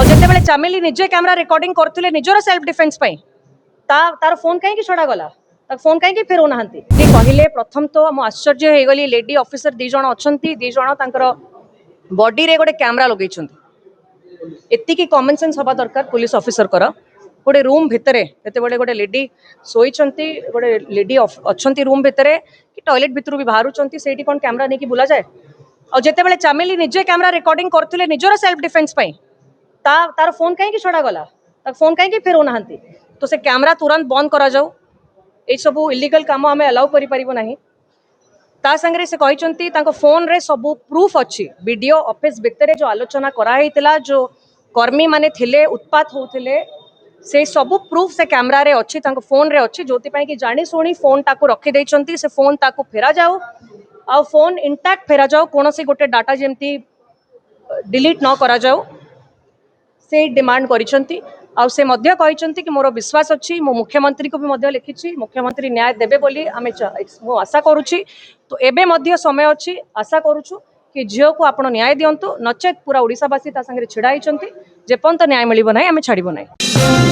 और जितेबाला चामेली निजे camera recording करते निजर सेल्फ डिफेन्स तार फोन कहीं छड़ा गला फोन कहीं फेरौ ना कहले प्रथम तो मु आश्चर्य हो गली लेडी ऑफिसर दी जण अच्छा दी जण बॉडी रे गोटे कैमरा लगे एतिकी कॉमन सेंस हवा दरकार पुलिस ऑफिसर कर गोटे रूम भितर जिते गोटे लेडी शोई गोटे लेडी अच्छा रूम भितर कि टॉयलेट भितर भी बाहर से कौन कैमरा नहीं बुला जाए और जितेबाला चामेली निजे कैमरा रिकॉर्डिंग करते निजर सेल्फ डिफेन्स तार फोन कहीं छड़ा गला फोन कहीं फेरौ ना तो से कैमरा तुरंत बंद करा जाऊ ये सब इलीगल काम आम अलाउ करें ता संगे से कहते फोन रे सब प्रूफ अच्छी वीडियो ऑफिस भितर जो आलोचना कराई जो कर्मी माने थिले उत्पात होते से सब प्रूफ से कैमरा रे अच्छी फोन रे अच्छी जो कि जानी शुणी फोन टाको रखी से फोन ताको फेरा जाओ आ फोन इंटैक्ट फेरा जाओ कौन सी गोटे डाटा जमती डिलीट न करा जाओ से डिमांड करिसेंती आ से मध्य कहिसेंती कि मोर विश्वास अच्छी मो मुख्यमंत्री को भी मध्य लिखिछि मुख्यमंत्री न्याय देबे बोली आमे मो आशा करूछि तो एबे मध्य समय अच्छी आशा करूछु कि झियो को आपण न्याय दियंतु नचेत पूरा ओडिसावासी ता संगे छिड़ा हिचंती जेपंत न्याय मिलिबो नाही आमे छाड़िबो नाही।